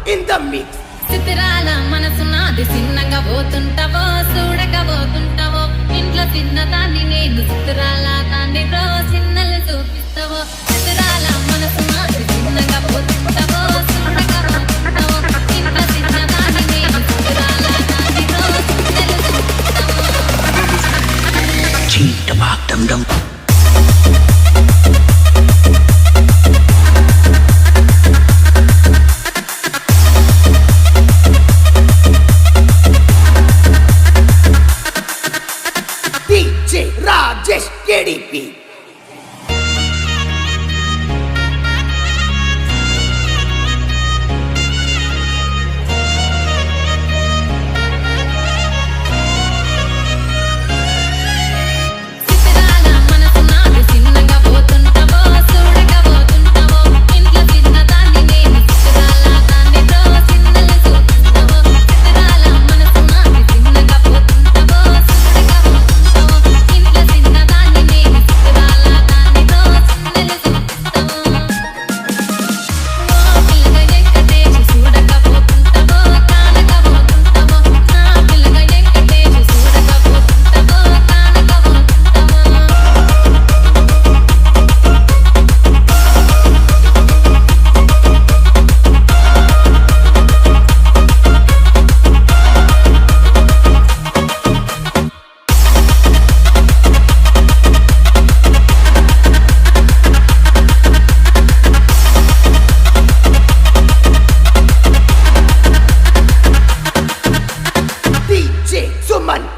In the mix. చిత్రాల మనసు నాది చిన్నగా పోతుంటావో చూడగా పోతుంటావో ఇంట్లో చిన్నదాన్ని నేను చిత్రాల దాన్ని చిన్నలు చూపిస్తావో చిత్రాల మనసు నాది చిన్నగా పోతుంటావో చూడగా పోతుంటావో ఇంట్లో చిన్నదాన్ని నేను చిత్రాల దాన్ని చిన్నలు చూపిస్తావో Rajesh KDP.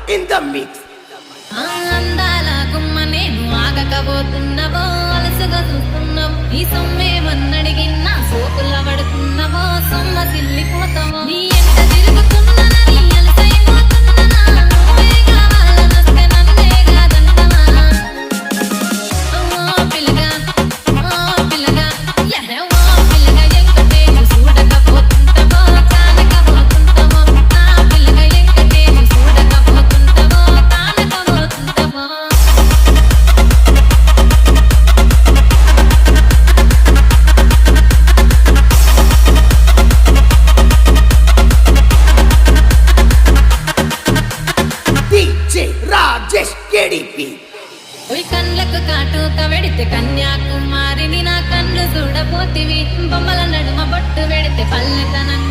In the mix. అందాల గుమ్మ నేను ఆగకపోతున్నావో అలసగా చూస్తున్నావు ఈ సొమ్మే వన్నడిగిన్నా సోకుల పడుతున్నావో సొమ్మ సిల్లిపోతావో నీ ఎంత తిరుగుతున్నానని అలసైపోతున్నా నువ్వే కావాలనొస్తే నన్నే కాదంటవా ఓ పిల్లగా ఎహవో పిల్లగా ఎంకటేసి చూడకపోతుంటావో కానకపోతుంటావో నా పిల్లగా ఎంకటేసి చూడకపోతుంటావో కానకపోతుంటావో DJ Rajesh KDP. ఓయ్ కళ్ళకు కాటుక వెడితే కన్యాకుమారిని నా కళ్ళు చూడపోతివి బొమ్మల నడుమ బొట్టు వెడితే పల్లెతనంగా